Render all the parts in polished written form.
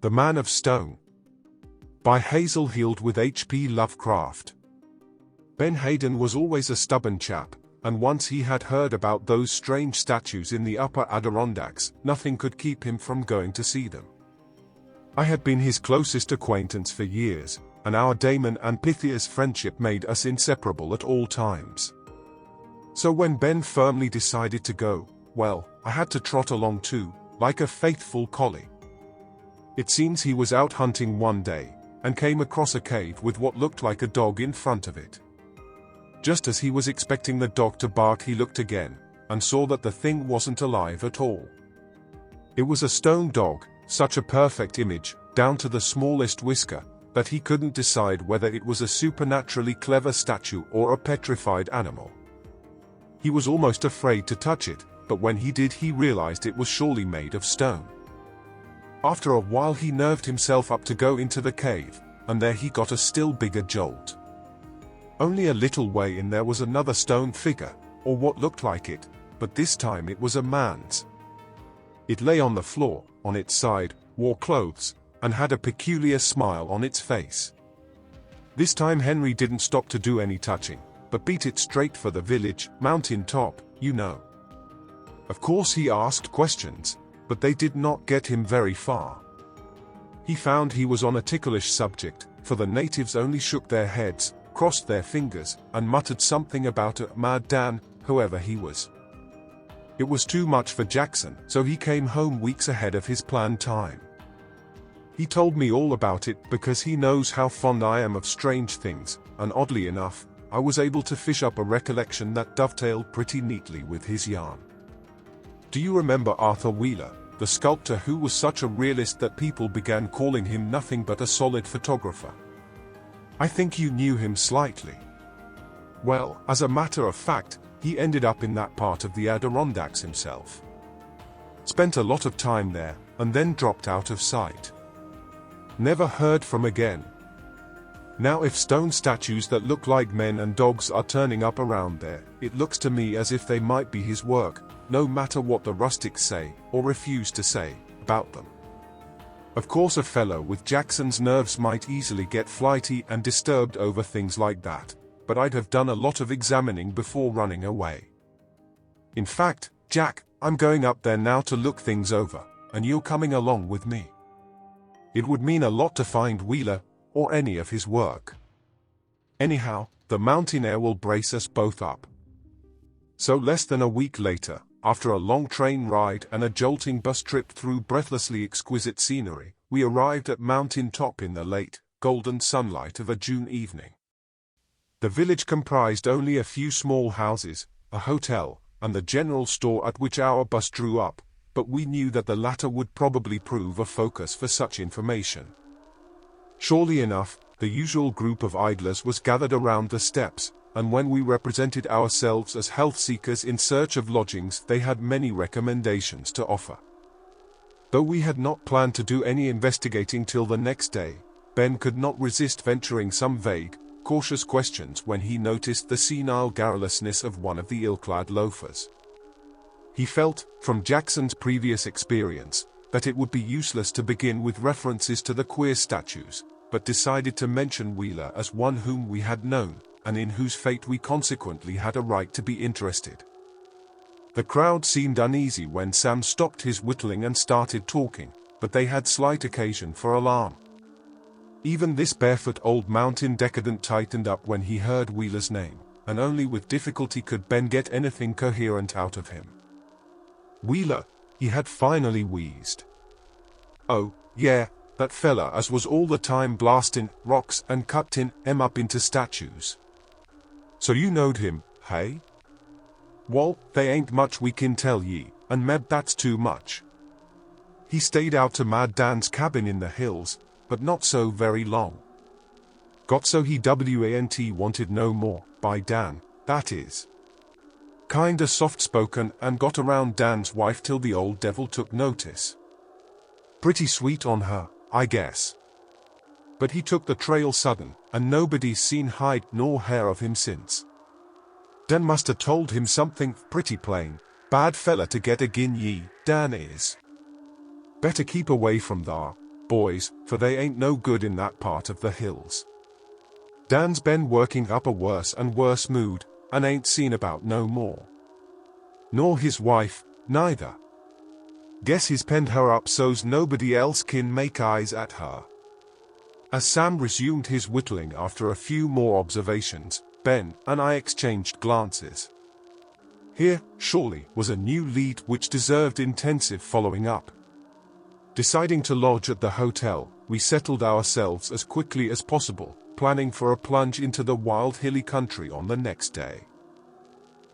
The Man of Stone by Hazel Heald with H.P. Lovecraft. Ben Hayden was always a stubborn chap, and once he had heard about those strange statues in the upper Adirondacks, nothing could keep him from going to see them. I had been his closest acquaintance for years, and our Damon and Pythia's friendship made us inseparable at all times. So when Ben firmly decided to go, well, I had to trot along too, like a faithful collie. It seems he was out hunting one day, and came across a cave with what looked like a dog in front of it. Just as he was expecting the dog to bark, he looked again, and saw that the thing wasn't alive at all. It was a stone dog, such a perfect image, down to the smallest whisker, that he couldn't decide whether it was a supernaturally clever statue or a petrified animal. He was almost afraid to touch it, but when he did, he realized it was surely made of stone. After a while he nerved himself up to go into the cave, and there he got a still bigger jolt. Only a little way in there was another stone figure, or what looked like it, but this time it was a man's. It lay on the floor, on its side, wore clothes, and had a peculiar smile on its face. This time Henry didn't stop to do any touching, but beat it straight for the village, mountain top, you know. Of course he asked questions, but they did not get him very far. He found he was on a ticklish subject, for the natives only shook their heads, crossed their fingers, and muttered something about a mad Dan, whoever he was. It was too much for Jackson, so he came home weeks ahead of his planned time. He told me all about it because he knows how fond I am of strange things, and oddly enough, I was able to fish up a recollection that dovetailed pretty neatly with his yarn. Do you remember Arthur Wheeler, the sculptor who was such a realist that people began calling him nothing but a solid photographer? I think you knew him slightly. Well, as a matter of fact, he ended up in that part of the Adirondacks himself. Spent a lot of time there, and then dropped out of sight. Never heard from again. Now if stone statues that look like men and dogs are turning up around there, it looks to me as if they might be his work, no matter what the rustics say, or refuse to say, about them. Of course a fellow with Jackson's nerves might easily get flighty and disturbed over things like that, but I'd have done a lot of examining before running away. In fact, Jack, I'm going up there now to look things over, and you're coming along with me. It would mean a lot to find Wheeler, or any of his work. Anyhow, the mountain air will brace us both up. So less than a week later, after a long train ride and a jolting bus trip through breathlessly exquisite scenery, we arrived at Mountain Top in the late, golden sunlight of a June evening. The village comprised only a few small houses, a hotel, and the general store at which our bus drew up, but we knew that the latter would probably prove a focus for such information. Surely enough, the usual group of idlers was gathered around the steps, and when we represented ourselves as health seekers in search of lodgings, they had many recommendations to offer. Though we had not planned to do any investigating till the next day, Ben could not resist venturing some vague, cautious questions when he noticed the senile garrulousness of one of the ill-clad loafers. He felt, from Jackson's previous experience, that it would be useless to begin with references to the queer statues, but decided to mention Wheeler as one whom we had known, and in whose fate we consequently had a right to be interested. The crowd seemed uneasy when Sam stopped his whittling and started talking, but they had slight occasion for alarm. Even this barefoot old mountain decadent tightened up when he heard Wheeler's name, and only with difficulty could Ben get anything coherent out of him. Wheeler, he had finally wheezed. Oh, yeah, that fella as was all the time blasting rocks and cutting 'em up into statues. So you knowed him, hey? Wall, they ain't much we can tell ye, and meb that's too much. He stayed out to Mad Dan's cabin in the hills, but not so very long. Got so he wanted no more, by Dan, that is. Kinda soft-spoken and got around Dan's wife till the old devil took notice. Pretty sweet on her, I guess. But he took the trail sudden, and nobody's seen hide nor hair of him since. Dan must 'a' told him something pretty plain, bad fella to get agin ye, Dan is. Better keep away from thar, boys, for they ain't no good in that part of the hills. Dan's been working up a worse and worse mood, and ain't seen about no more. Nor his wife, neither. Guess he's penned her up so's nobody else kin make eyes at her. As Sam resumed his whittling after a few more observations, Ben and I exchanged glances. Here, surely, was a new lead which deserved intensive following up. Deciding to lodge at the hotel, we settled ourselves as quickly as possible, planning for a plunge into the wild hilly country on the next day.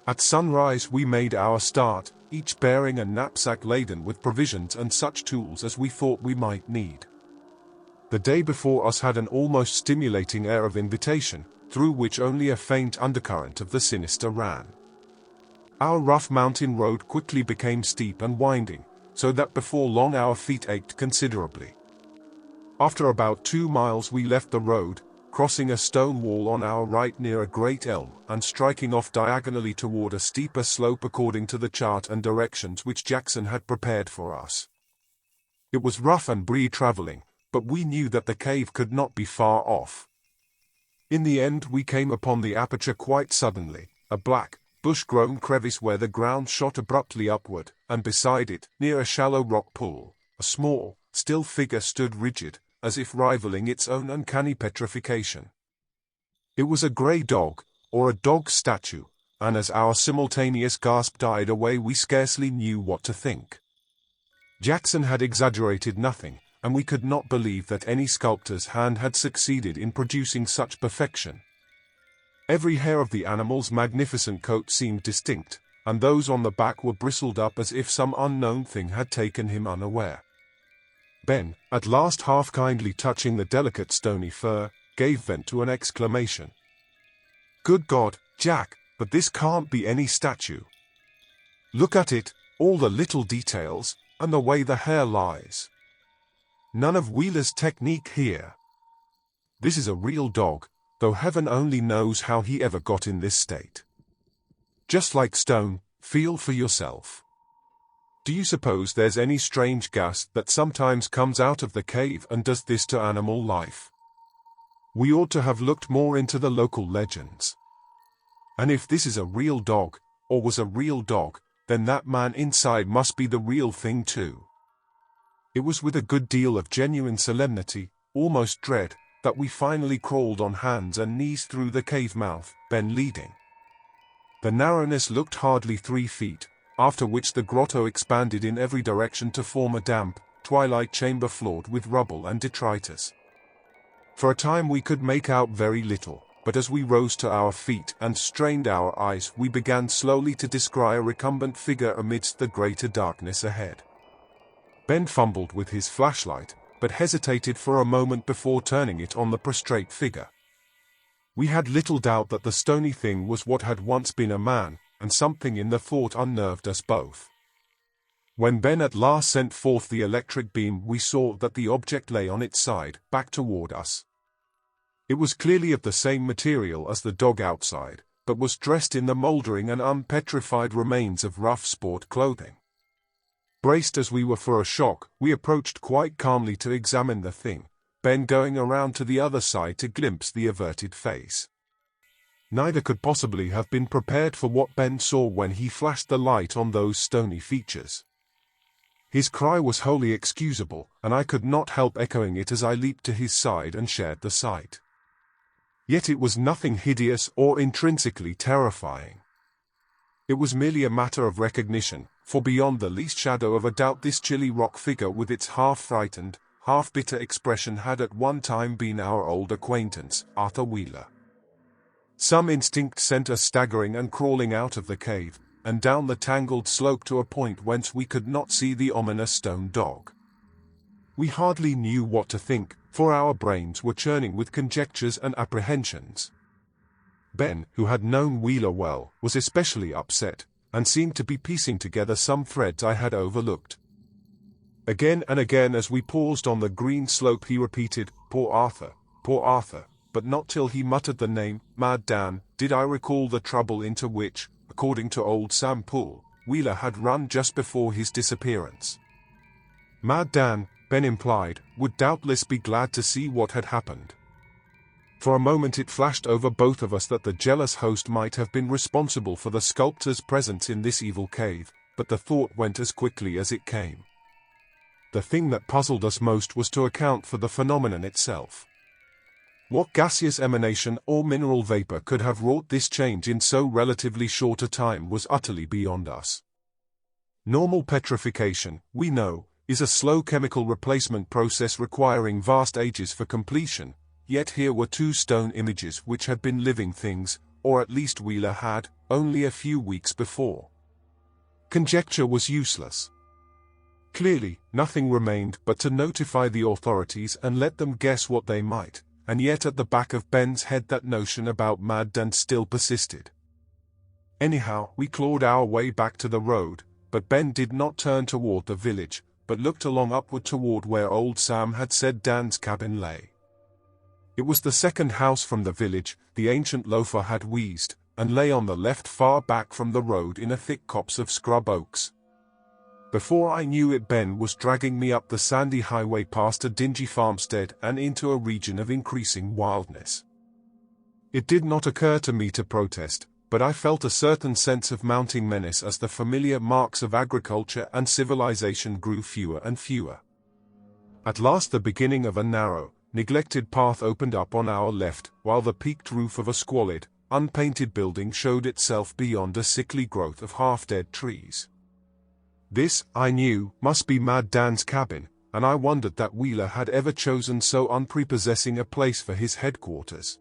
At sunrise we made our start, each bearing a knapsack laden with provisions and such tools as we thought we might need. The day before us had an almost stimulating air of invitation, through which only a faint undercurrent of the sinister ran. Our rough mountain road quickly became steep and winding, so that before long our feet ached considerably. After about 2 miles we left the road, crossing a stone wall on our right near a great elm, and striking off diagonally toward a steeper slope according to the chart and directions which Jackson had prepared for us. It was rough and bree traveling, but we knew that the cave could not be far off. In the end we came upon the aperture quite suddenly, a black, bush-grown crevice where the ground shot abruptly upward, and beside it, near a shallow rock pool, a small, still figure stood rigid, as if rivaling its own uncanny petrification. It was a grey dog, or a dog statue, and as our simultaneous gasp died away we scarcely knew what to think. Jackson had exaggerated nothing, and we could not believe that any sculptor's hand had succeeded in producing such perfection. Every hair of the animal's magnificent coat seemed distinct, and those on the back were bristled up as if some unknown thing had taken him unaware. Ben, at last half kindly touching the delicate stony fur, gave vent to an exclamation. "Good God, Jack, but this can't be any statue. Look at it, all the little details, and the way the hair lies. None of Wheeler's technique here. This is a real dog, though heaven only knows how he ever got in this state. Just like stone, feel for yourself. Do you suppose there's any strange gas that sometimes comes out of the cave and does this to animal life? We ought to have looked more into the local legends. And if this is a real dog, or was a real dog, then that man inside must be the real thing too." It was with a good deal of genuine solemnity, almost dread, that we finally crawled on hands and knees through the cave mouth, Ben leading. The narrowness looked hardly 3 feet, after which the grotto expanded in every direction to form a damp, twilight chamber floored with rubble and detritus. For a time we could make out very little, but as we rose to our feet and strained our eyes we began slowly to descry a recumbent figure amidst the greater darkness ahead. Ben fumbled with his flashlight, but hesitated for a moment before turning it on the prostrate figure. We had little doubt that the stony thing was what had once been a man, and something in the thought unnerved us both. When Ben at last sent forth the electric beam we saw that the object lay on its side, back toward us. It was clearly of the same material as the dog outside, but was dressed in the mouldering and unpetrified remains of rough sport clothing. Braced as we were for a shock, we approached quite calmly to examine the thing, Ben going around to the other side to glimpse the averted face. Neither could possibly have been prepared for what Ben saw when he flashed the light on those stony features. His cry was wholly excusable, and I could not help echoing it as I leaped to his side and shared the sight. Yet it was nothing hideous or intrinsically terrifying. It was merely a matter of recognition, for beyond the least shadow of a doubt this chilly rock figure with its half-frightened, half-bitter expression had at one time been our old acquaintance, Arthur Wheeler. Some instinct sent us staggering and crawling out of the cave, and down the tangled slope to a point whence we could not see the ominous stone dog. We hardly knew what to think, for our brains were churning with conjectures and apprehensions. Ben, who had known Wheeler well, was especially upset, and seemed to be piecing together some threads I had overlooked. Again and again as we paused on the green slope he repeated, poor Arthur, but not till he muttered the name, Mad Dan, did I recall the trouble into which, according to old Sam Poole, Wheeler had run just before his disappearance. Mad Dan, Ben implied, would doubtless be glad to see what had happened. For a moment it flashed over both of us that the jealous host might have been responsible for the sculptor's presence in this evil cave, but the thought went as quickly as it came. The thing that puzzled us most was to account for the phenomenon itself. What gaseous emanation or mineral vapor could have wrought this change in so relatively short a time was utterly beyond us. Normal petrification, we know, is a slow chemical replacement process requiring vast ages for completion, yet here were two stone images which had been living things, or at least Wheeler had, only a few weeks before. Conjecture was useless. Clearly, nothing remained but to notify the authorities and let them guess what they might, and yet at the back of Ben's head that notion about Mad Dan still persisted. Anyhow, we clawed our way back to the road, but Ben did not turn toward the village, but looked along upward toward where old Sam had said Dan's cabin lay. It was the second house from the village, the ancient loafer had wheezed, and lay on the left far back from the road in a thick copse of scrub oaks. Before I knew it, Ben was dragging me up the sandy highway past a dingy farmstead and into a region of increasing wildness. It did not occur to me to protest, but I felt a certain sense of mounting menace as the familiar marks of agriculture and civilization grew fewer and fewer. At last the beginning of a narrow, neglected path opened up on our left, while the peaked roof of a squalid, unpainted building showed itself beyond a sickly growth of half-dead trees. This, I knew, must be Mad Dan's cabin, and I wondered that Wheeler had ever chosen so unprepossessing a place for his headquarters.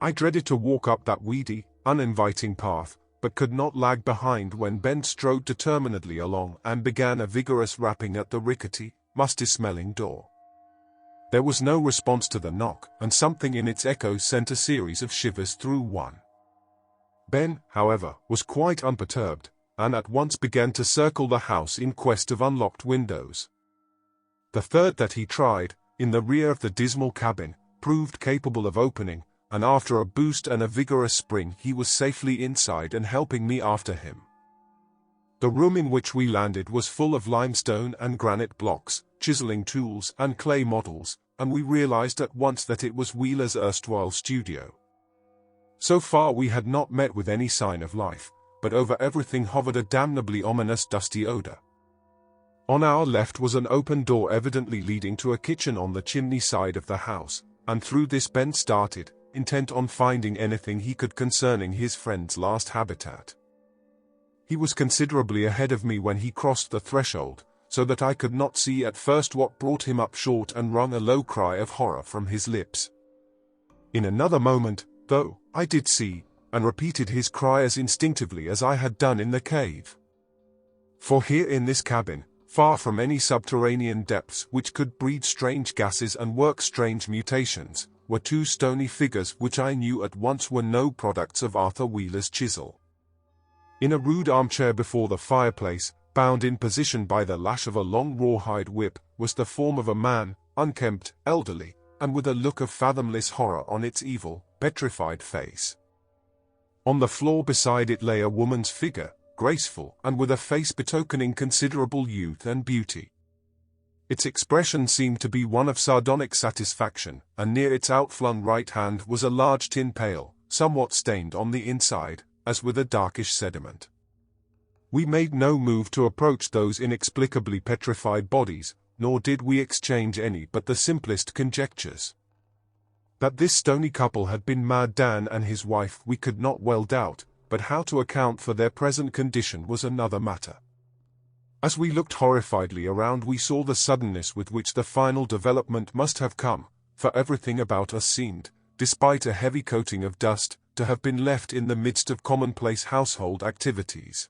I dreaded to walk up that weedy, uninviting path, but could not lag behind when Ben strode determinedly along and began a vigorous rapping at the rickety, musty-smelling door. There was no response to the knock, and something in its echoes sent a series of shivers through one. Ben, however, was quite unperturbed, and at once began to circle the house in quest of unlocked windows. The third that he tried, in the rear of the dismal cabin, proved capable of opening, and after a boost and a vigorous spring he was safely inside and helping me after him. The room in which we landed was full of limestone and granite blocks, chiseling tools and clay models, and we realized at once that it was Wheeler's erstwhile studio. So far we had not met with any sign of life, but over everything hovered a damnably ominous dusty odor. On our left was an open door evidently leading to a kitchen on the chimney side of the house, and through this Ben started, intent on finding anything he could concerning his friend's last habitat. He was considerably ahead of me when he crossed the threshold, so that I could not see at first what brought him up short and wrung a low cry of horror from his lips. In another moment, though, I did see, and repeated his cry as instinctively as I had done in the cave. For here in this cabin, far from any subterranean depths which could breed strange gases and work strange mutations, were two stony figures which I knew at once were no products of Arthur Wheeler's chisel. In a rude armchair before the fireplace, bound in position by the lash of a long rawhide whip, was the form of a man, unkempt, elderly, and with a look of fathomless horror on its evil, petrified face. On the floor beside it lay a woman's figure, graceful and with a face betokening considerable youth and beauty. Its expression seemed to be one of sardonic satisfaction, and near its outflung right hand was a large tin pail, somewhat stained on the inside, as with a darkish sediment. We made no move to approach those inexplicably petrified bodies, nor did we exchange any but the simplest conjectures. That this stony couple had been Mad Dan and his wife we could not well doubt, but how to account for their present condition was another matter. As we looked horrifiedly around we saw the suddenness with which the final development must have come, for everything about us seemed, despite a heavy coating of dust, to have been left in the midst of commonplace household activities.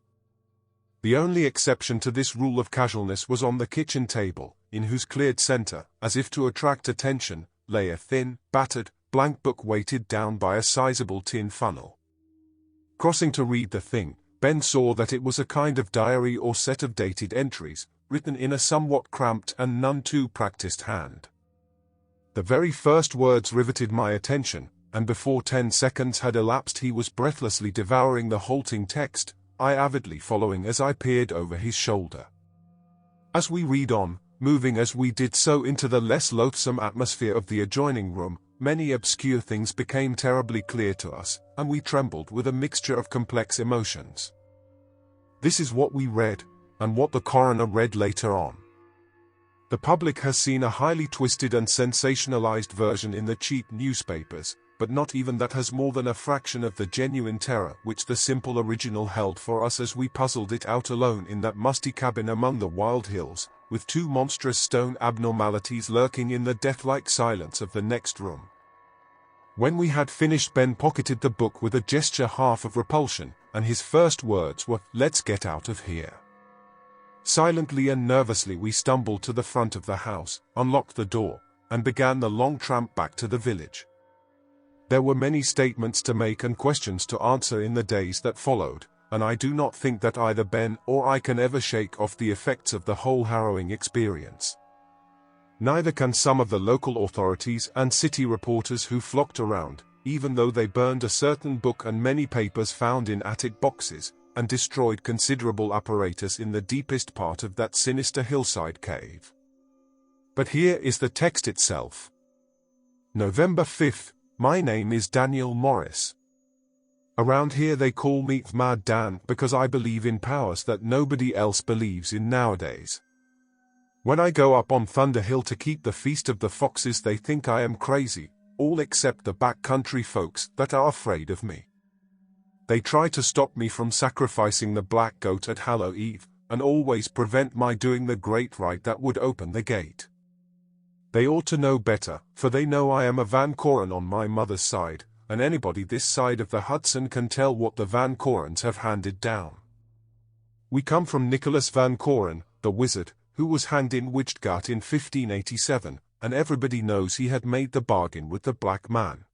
The only exception to this rule of casualness was on the kitchen table, in whose cleared center, as if to attract attention, lay a thin, battered, blank book weighted down by a sizable tin funnel. Crossing to read the thing, Ben saw that it was a kind of diary or set of dated entries, written in a somewhat cramped and none too practiced hand. The very first words riveted my attention, and before 10 seconds had elapsed he was breathlessly devouring the halting text, I avidly following as I peered over his shoulder. As we read on, moving as we did so into the less loathsome atmosphere of the adjoining room. Many obscure things became terribly clear to us, and we trembled with a mixture of complex emotions. This is what we read, and what the coroner read later on. The public has seen a highly twisted and sensationalized version in the cheap newspapers, but not even that has more than a fraction of the genuine terror which the simple original held for us as we puzzled it out alone in that musty cabin among the wild hills, with two monstrous stone abnormalities lurking in the death-like silence of the next room. When we had finished, Ben pocketed the book with a gesture half of repulsion, and his first words were, "Let's get out of here." Silently and nervously we stumbled to the front of the house, unlocked the door, and began the long tramp back to the village. There were many statements to make and questions to answer in the days that followed, and I do not think that either Ben or I can ever shake off the effects of the whole harrowing experience. Neither can some of the local authorities and city reporters who flocked around, even though they burned a certain book and many papers found in attic boxes, and destroyed considerable apparatus in the deepest part of that sinister hillside cave. But here is the text itself. November 5th, my name is Daniel Morris. Around here they call me Mad Dan because I believe in powers that nobody else believes in nowadays. When I go up on Thunder Hill to keep the Feast of the Foxes, they think I am crazy, all except the backcountry folks that are afraid of me. They try to stop me from sacrificing the black goat at Hallow Eve, and always prevent my doing the great rite that would open the gate. They ought to know better, for they know I am a Van Coren on my mother's side, and anybody this side of the Hudson can tell what the Van Corens have handed down. We come from Nicholas Van Coren, the wizard, who was hanged in Witchgart in 1587, and everybody knows he had made the bargain with the black man.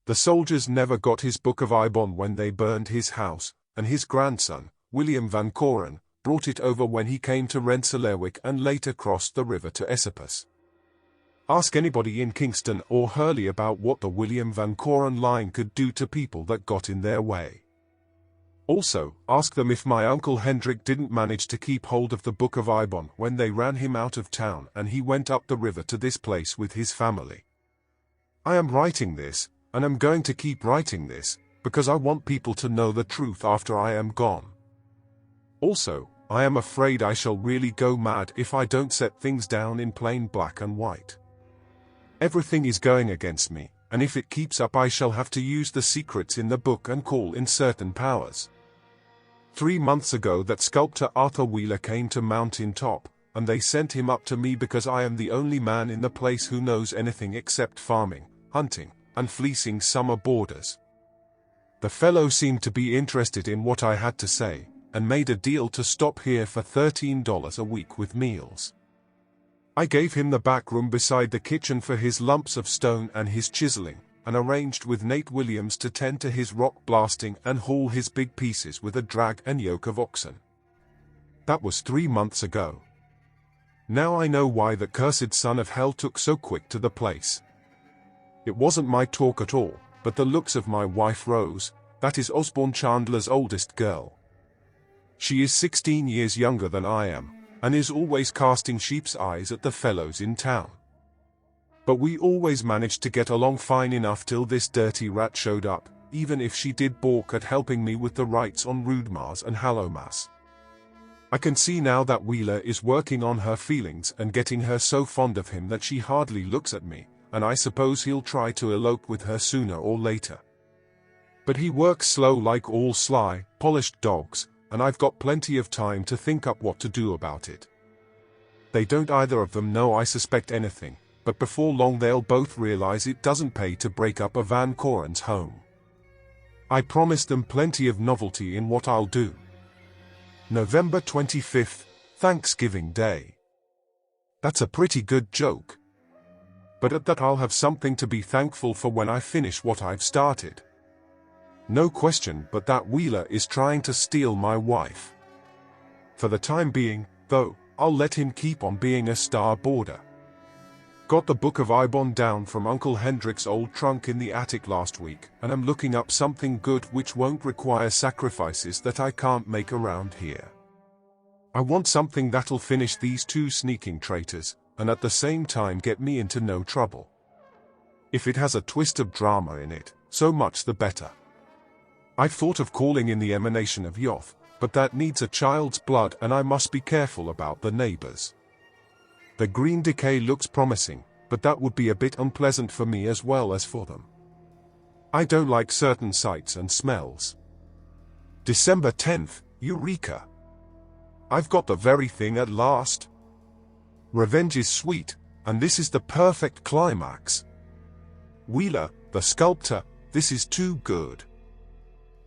The soldiers never got his Book of Ibon when they burned his house, and his grandson, William Van Coren, brought it over when he came to Rensselaerwick and later crossed the river to Esopus. Ask anybody in Kingston or Hurley about what the William Van Coren line could do to people that got in their way. Also, ask them if my Uncle Hendrik didn't manage to keep hold of the Book of Ibon when they ran him out of town and he went up the river to this place with his family. I am writing this, and I'm going to keep writing this, because I want people to know the truth after I am gone. Also, I am afraid I shall really go mad if I don't set things down in plain black and white. Everything is going against me, and if it keeps up I shall have to use the secrets in the book and call in certain powers. 3 months ago that sculptor Arthur Wheeler came to Mountain Top, and they sent him up to me because I am the only man in the place who knows anything except farming, hunting, and fleecing summer boarders. The fellow seemed to be interested in what I had to say, and made a deal to stop here for $13 a week with meals. I gave him the back room beside the kitchen for his lumps of stone and his chiseling, and arranged with Nate Williams to tend to his rock blasting and haul his big pieces with a drag and yoke of oxen. That was 3 months ago. Now I know why the cursed son of hell took so quick to the place. It wasn't my talk at all, but the looks of my wife Rose, that is Osborne Chandler's oldest girl. She is 16 years younger than I am, and is always casting sheep's eyes at the fellows in town. But we always managed to get along fine enough till this dirty rat showed up, even if she did balk at helping me with the rites on Rudmars and Hallowmas. I can see now that Wheeler is working on her feelings and getting her so fond of him that she hardly looks at me, and I suppose he'll try to elope with her sooner or later. But he works slow like all sly, polished dogs, and I've got plenty of time to think up what to do about it. They don't either of them know I suspect anything, but before long they'll both realize it doesn't pay to break up a Van Coren's home. I promise them plenty of novelty in what I'll do. November 25th, Thanksgiving Day. That's a pretty good joke. But at that I'll have something to be thankful for when I finish what I've started. No question but that Wheeler is trying to steal my wife. For the time being, though, I'll let him keep on being a star boarder. Got the Book of Ibon down from Uncle Hendrik's old trunk in the attic last week, and I'm looking up something good which won't require sacrifices that I can't make around here. I want something that'll finish these two sneaking traitors, and at the same time get me into no trouble. If it has a twist of drama in it, so much the better. I've thought of calling in the emanation of Yoth, but that needs a child's blood and I must be careful about the neighbors. The green decay looks promising, but that would be a bit unpleasant for me as well as for them. I don't like certain sights and smells. December 10th, Eureka! I've got the very thing at last. Revenge is sweet, and this is the perfect climax. Wheeler, the sculptor, this is too good.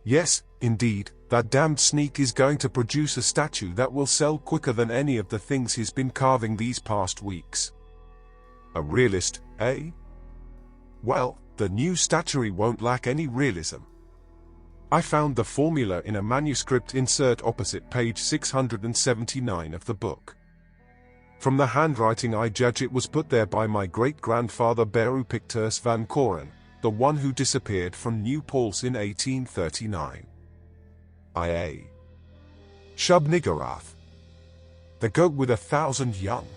Yes, indeed, that damned sneak is going to produce a statue that will sell quicker than any of the things he's been carving these past weeks. A realist, eh? Well, the new statuary won't lack any realism. I found the formula in a manuscript insert opposite page 679 of the book. From the handwriting I judge it was put there by my great-grandfather Beru Pictus van Koren, the one who disappeared from New Paltz in 1839. I.A. Shub-Niggurath. The goat with 1,000 young.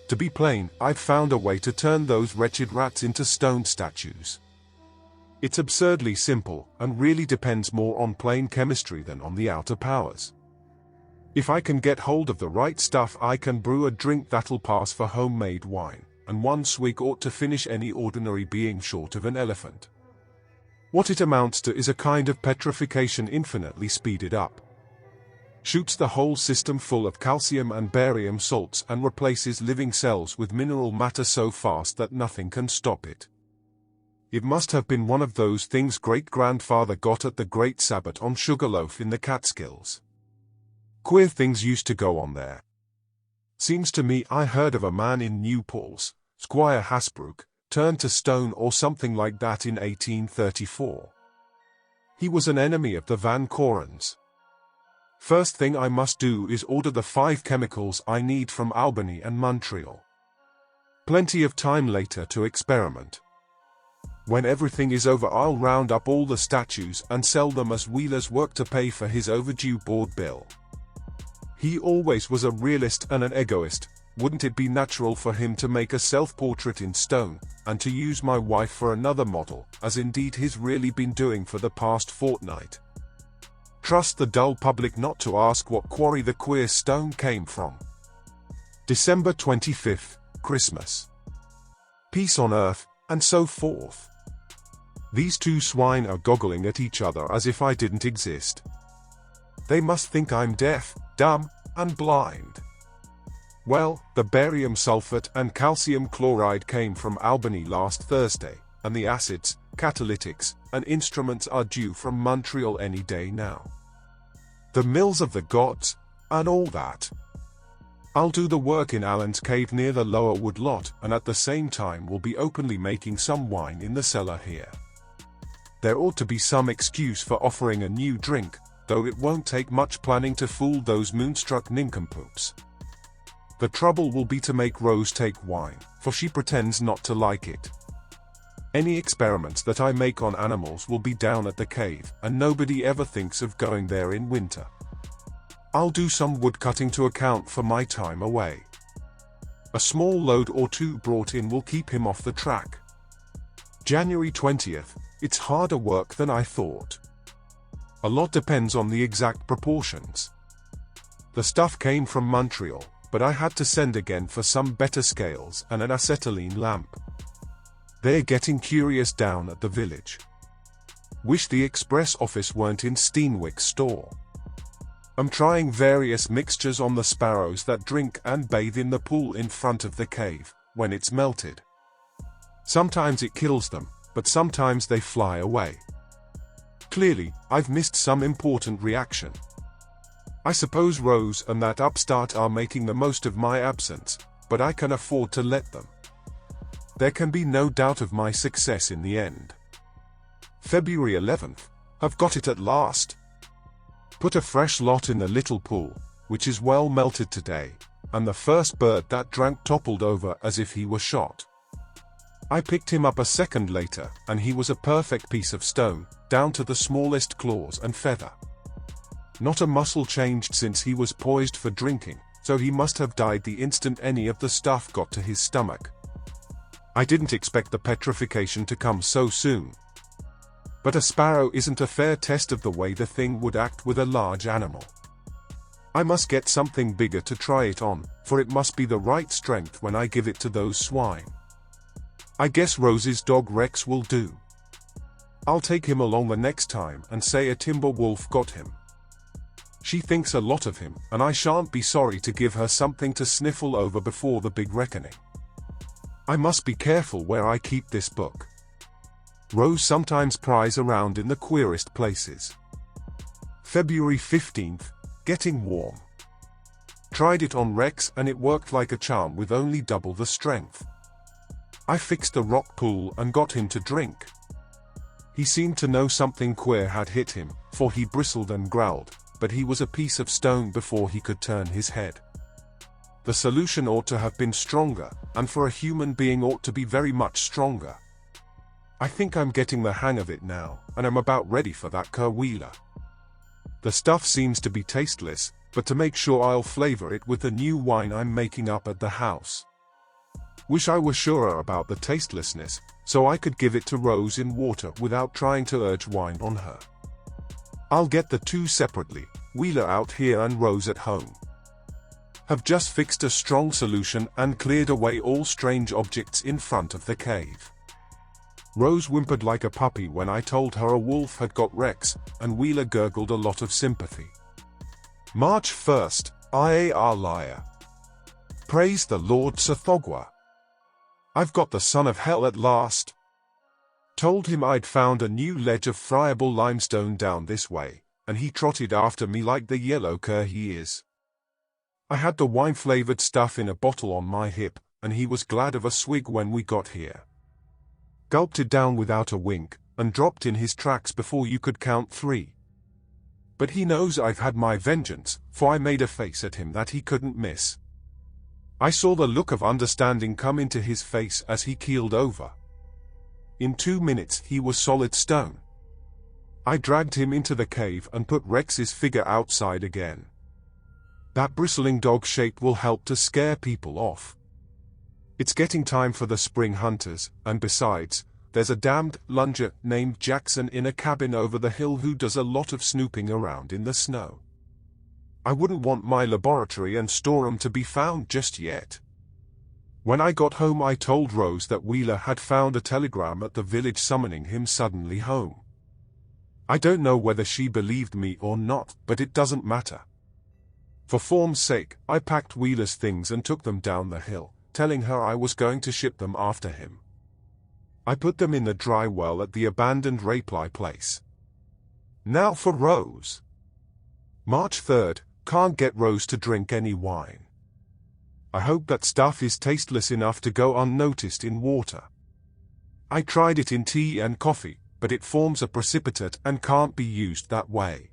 To be plain, I've found a way to turn those wretched rats into stone statues. It's absurdly simple, and really depends more on plain chemistry than on the outer powers. If I can get hold of the right stuff, I can brew a drink that'll pass for homemade wine, and one swig ought to finish any ordinary being short of an elephant. What it amounts to is a kind of petrification infinitely speeded up. Shoots the whole system full of calcium and barium salts and replaces living cells with mineral matter so fast that nothing can stop it. It must have been one of those things great-grandfather got at the Great Sabbath on Sugarloaf in the Catskills. Queer things used to go on there. Seems to me I heard of a man in New Paltz, Squire Hasbrook, turned to stone or something like that in 1834. He was an enemy of the Van Korens. First thing I must do is order the 5 chemicals I need from Albany and Montreal. Plenty of time later to experiment. When everything is over, I'll round up all the statues and sell them as Wheeler's work to pay for his overdue board bill. He always was a realist and an egoist. Wouldn't it be natural for him to make a self-portrait in stone, and to use my wife for another model, as indeed he's really been doing for the past fortnight? Trust the dull public not to ask what quarry the queer stone came from. December 25th, Christmas. Peace on earth, and so forth. These two swine are goggling at each other as if I didn't exist. They must think I'm deaf, dumb, and blind. Well, the barium sulfate and calcium chloride came from Albany last Thursday, and the acids, catalytics, and instruments are due from Montreal any day now. The mills of the gods, and all that. I'll do the work in Allen's cave near the Lower Wood lot, and at the same time will be openly making some wine in the cellar here. There ought to be some excuse for offering a new drink, though it won't take much planning to fool those moonstruck nincompoops. The trouble will be to make Rose take wine, for she pretends not to like it. Any experiments that I make on animals will be down at the cave, and nobody ever thinks of going there in winter. I'll do some woodcutting to account for my time away. A small load or two brought in will keep him off the track. January 20th, it's harder work than I thought. A lot depends on the exact proportions. The stuff came from Montreal, but I had to send again for some better scales and an acetylene lamp. They're getting curious down at the village. Wish the express office weren't in Steenwick's store. I'm trying various mixtures on the sparrows that drink and bathe in the pool in front of the cave, when it's melted. Sometimes it kills them, but sometimes they fly away. Clearly, I've missed some important reaction. I suppose Rose and that upstart are making the most of my absence, but I can afford to let them. There can be no doubt of my success in the end. February 11th, I've got it at last. Put a fresh lot in the little pool, which is well melted today, and the first bird that drank toppled over as if he were shot. I picked him up a second later, and he was a perfect piece of stone, down to the smallest claws and feather. Not a muscle changed since he was poised for drinking, so he must have died the instant any of the stuff got to his stomach. I didn't expect the petrification to come so soon. But a sparrow isn't a fair test of the way the thing would act with a large animal. I must get something bigger to try it on, for it must be the right strength when I give it to those swine. I guess Rose's dog Rex will do. I'll take him along the next time and say a timber wolf got him. She thinks a lot of him, and I shan't be sorry to give her something to sniffle over before the big reckoning. I must be careful where I keep this book. Rose sometimes pries around in the queerest places. February 15th, getting warm. Tried it on Rex and it worked like a charm with only double the strength. I fixed the rock pool and got him to drink. He seemed to know something queer had hit him, for he bristled and growled, but he was a piece of stone before he could turn his head. The solution ought to have been stronger, and for a human being ought to be very much stronger. I think I'm getting the hang of it now, and I'm about ready for that Kerwheeler. The stuff seems to be tasteless, but to make sure I'll flavor it with the new wine I'm making up at the house. Wish I were surer about the tastelessness, so I could give it to Rose in water without trying to urge wine on her. I'll get the two separately, Wheeler out here and Rose at home. Have just fixed a strong solution and cleared away all strange objects in front of the cave. Rose whimpered like a puppy when I told her a wolf had got Rex, and Wheeler gurgled a lot of sympathy. March 1st, I.A.R. Liar. Praise the Lord Sathogwa. I've got the son of hell at last. Told him I'd found a new ledge of friable limestone down this way, and he trotted after me like the yellow cur he is. I had the wine-flavored stuff in a bottle on my hip, and he was glad of a swig when we got here. Gulped it down without a wink, and dropped in his tracks before you could count 3. But he knows I've had my vengeance, for I made a face at him that he couldn't miss. I saw the look of understanding come into his face as he keeled over. In 2 minutes he was solid stone. I dragged him into the cave and put Rex's figure outside again. That bristling dog shape will help to scare people off. It's getting time for the spring hunters, and besides, there's a damned lunger named Jackson in a cabin over the hill who does a lot of snooping around in the snow. I wouldn't want my laboratory and storeroom to be found just yet. When I got home I told Rose that Wheeler had found a telegram at the village summoning him suddenly home. I don't know whether she believed me or not, but it doesn't matter. For form's sake, I packed Wheeler's things and took them down the hill, telling her I was going to ship them after him. I put them in the dry well at the abandoned Reply place. Now for Rose. March 3rd, can't get Rose to drink any wine. I hope that stuff is tasteless enough to go unnoticed in water. I tried it in tea and coffee, but it forms a precipitate and can't be used that way.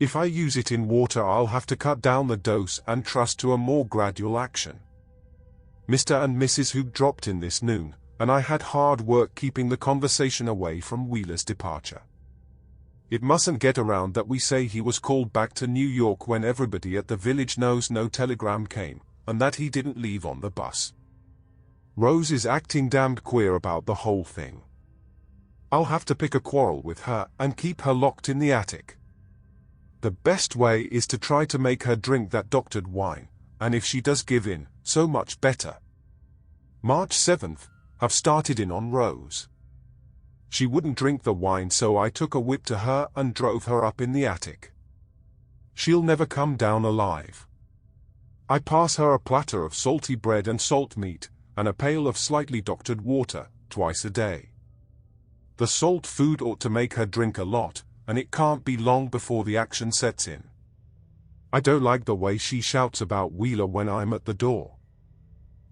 If I use it in water I'll have to cut down the dose and trust to a more gradual action. Mr. and Mrs. Hoog dropped in this noon, and I had hard work keeping the conversation away from Wheeler's departure. It mustn't get around that we say he was called back to New York when everybody at the village knows no telegram came, and that he didn't leave on the bus. Rose is acting damned queer about the whole thing. I'll have to pick a quarrel with her and keep her locked in the attic. The best way is to try to make her drink that doctored wine, and if she does give in, so much better. March 7th, have started in on Rose. She wouldn't drink the wine, so I took a whip to her and drove her up in the attic. She'll never come down alive. I pass her a platter of salty bread and salt meat, and a pail of slightly doctored water, twice a day. The salt food ought to make her drink a lot, and it can't be long before the action sets in. I don't like the way she shouts about Wheeler when I'm at the door.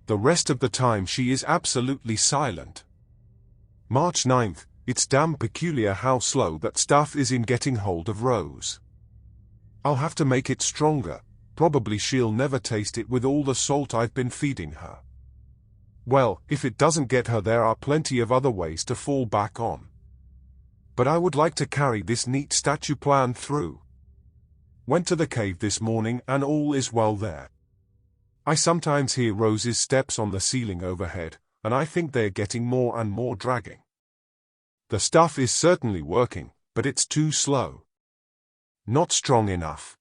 The rest of the time she is absolutely silent. March 9th, it's damn peculiar how slow that stuff is in getting hold of Rose. I'll have to make it stronger, probably she'll never taste it with all the salt I've been feeding her. Well, if it doesn't get her there are plenty of other ways to fall back on. But I would like to carry this neat statue plan through. Went to the cave this morning and all is well there. I sometimes hear Rose's steps on the ceiling overhead, and I think they're getting more and more dragging. The stuff is certainly working, but it's too slow. Not strong enough.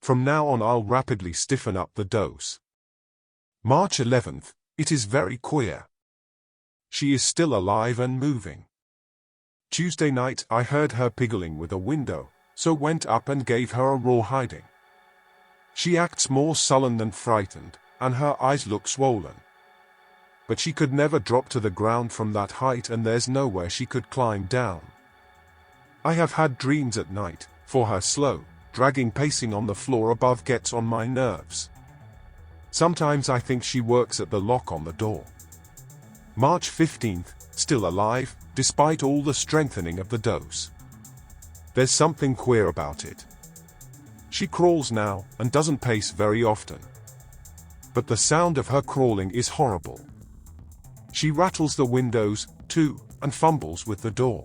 From now on I'll rapidly stiffen up the dose. March 11th, it is very queer. She is still alive and moving. Tuesday night I heard her piggling with a window, so went up and gave her a raw hiding. She acts more sullen than frightened, and her eyes look swollen. But she could never drop to the ground from that height, and there's nowhere she could climb down. I have had dreams at night, for her slow, dragging pacing on the floor above gets on my nerves. Sometimes I think she works at the lock on the door. March 15th, still alive, despite all the strengthening of the dose. There's something queer about it. She crawls now, and doesn't pace very often. But the sound of her crawling is horrible. She rattles the windows, too, and fumbles with the door.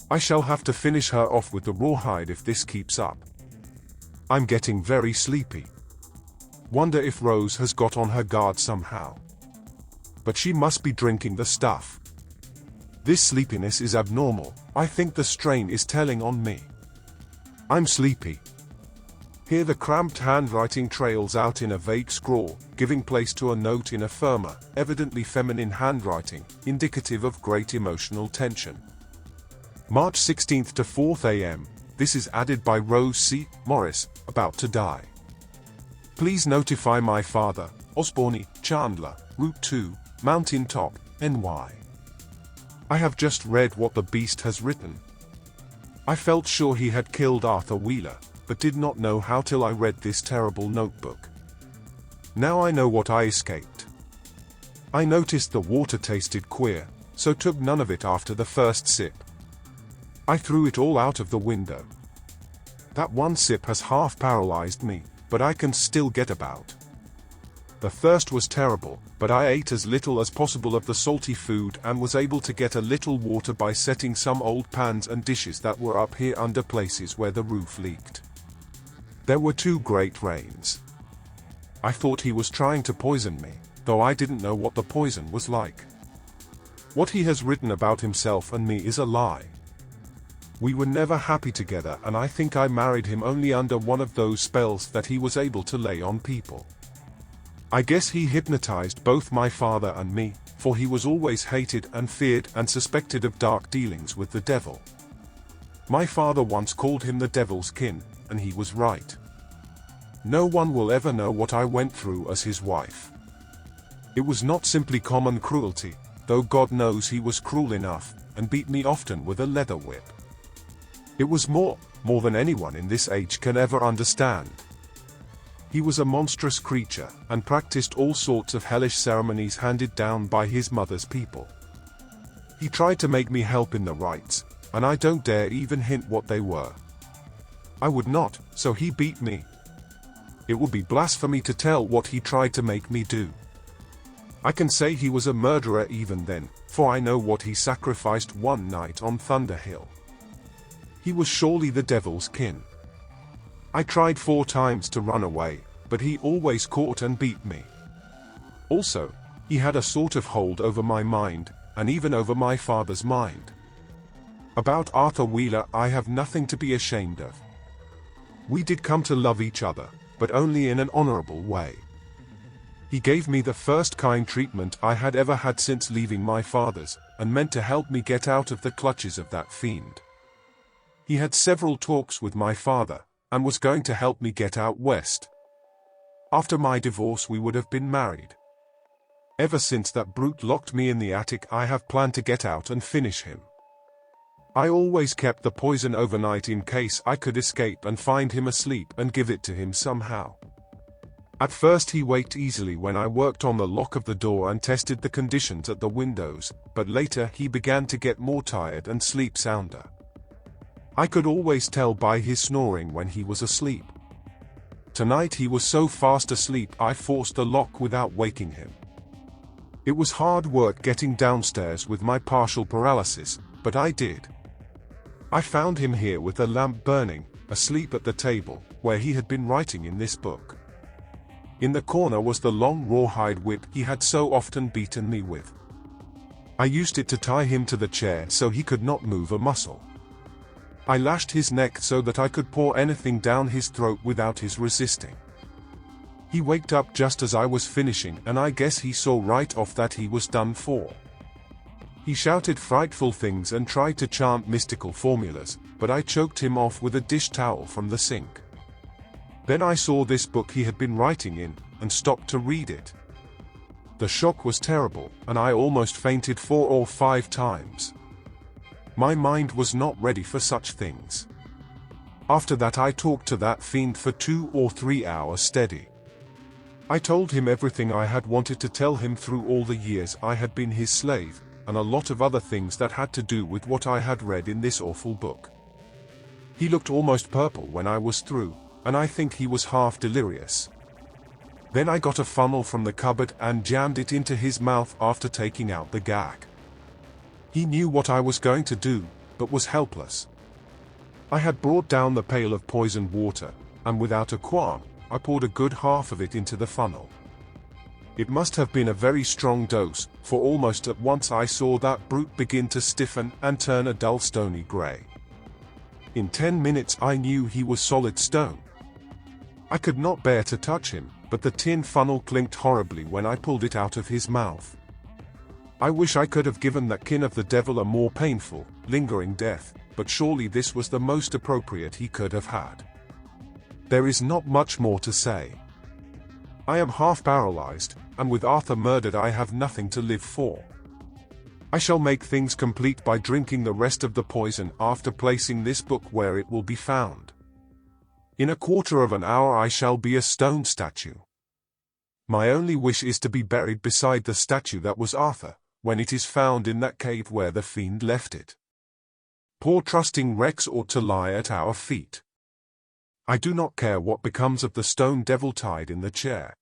I shall have to finish her off with the rawhide if this keeps up. I'm getting very sleepy. Wonder if Rose has got on her guard somehow. But she must be drinking the stuff. This sleepiness is abnormal. I think the strain is telling on me. I'm sleepy. Here the cramped handwriting trails out in a vague scrawl, giving place to a note in a firmer, evidently feminine handwriting, indicative of great emotional tension. March 16th to 4th a.m. This is added by Rose C. Morris, about to die. Please notify my father, Osborne, Chandler, Route 2, Mountain Top, NY. I have just read what the beast has written. I felt sure he had killed Arthur Wheeler, but did not know how till I read this terrible notebook. Now I know what I escaped. I noticed the water tasted queer, so took none of it after the first sip. I threw it all out of the window. That one sip has half paralyzed me, but I can still get about. The thirst was terrible, but I ate as little as possible of the salty food and was able to get a little water by setting some old pans and dishes that were up here under places where the roof leaked. There were 2 great rains. I thought he was trying to poison me, though I didn't know what the poison was like. What he has written about himself and me is a lie. We were never happy together, and I think I married him only under one of those spells that he was able to lay on people. I guess he hypnotized both my father and me, for he was always hated and feared and suspected of dark dealings with the devil. My father once called him the devil's kin, and he was right. No one will ever know what I went through as his wife. It was not simply common cruelty, though God knows he was cruel enough, and beat me often with a leather whip. It was more than anyone in this age can ever understand. He was a monstrous creature, and practiced all sorts of hellish ceremonies handed down by his mother's people. He tried to make me help in the rites, and I don't dare even hint what they were. I would not, so he beat me. It would be blasphemy to tell what he tried to make me do. I can say he was a murderer even then, for I know what he sacrificed one night on Thunder Hill. He was surely the devil's kin. I tried 4 times to run away, but he always caught and beat me. Also, he had a sort of hold over my mind, and even over my father's mind. About Arthur Wheeler I have nothing to be ashamed of. We did come to love each other, but only in an honorable way. He gave me the first kind treatment I had ever had since leaving my father's, and meant to help me get out of the clutches of that fiend. He had several talks with my father, and was going to help me get out west. After my divorce we would have been married. Ever since that brute locked me in the attic I have planned to get out and finish him. I always kept the poison overnight in case I could escape and find him asleep and give it to him somehow. At first he waked easily when I worked on the lock of the door and tested the conditions at the windows, but later he began to get more tired and sleep sounder. I could always tell by his snoring when he was asleep. Tonight he was so fast asleep I forced the lock without waking him. It was hard work getting downstairs with my partial paralysis, but I did. I found him here with the lamp burning, asleep at the table, where he had been writing in this book. In the corner was the long rawhide whip he had so often beaten me with. I used it to tie him to the chair so he could not move a muscle. I lashed his neck so that I could pour anything down his throat without his resisting. He waked up just as I was finishing, and I guess he saw right off that he was done for. He shouted frightful things and tried to chant mystical formulas, but I choked him off with a dish towel from the sink. Then I saw this book he had been writing in, and stopped to read it. The shock was terrible, and I almost fainted 4 or 5 times. My mind was not ready for such things. After that I talked to that fiend for 2 or 3 hours steady. I told him everything I had wanted to tell him through all the years I had been his slave, and a lot of other things that had to do with what I had read in this awful book. He looked almost purple when I was through, and I think he was half delirious. Then I got a funnel from the cupboard and jammed it into his mouth after taking out the gag. He knew what I was going to do, but was helpless. I had brought down the pail of poisoned water, and without a qualm, I poured a good half of it into the funnel. It must have been a very strong dose, for almost at once I saw that brute begin to stiffen and turn a dull stony grey. In 10 minutes I knew he was solid stone. I could not bear to touch him, but the tin funnel clinked horribly when I pulled it out of his mouth. I wish I could have given that kin of the devil a more painful, lingering death, but surely this was the most appropriate he could have had. There is not much more to say. I am half paralyzed, and with Arthur murdered I have nothing to live for. I shall make things complete by drinking the rest of the poison after placing this book where it will be found. In a quarter of an hour I shall be a stone statue. My only wish is to be buried beside the statue that was Arthur, when it is found in that cave where the fiend left it. Poor trusting Rex ought to lie at our feet. I do not care what becomes of the stone devil tied in the chair.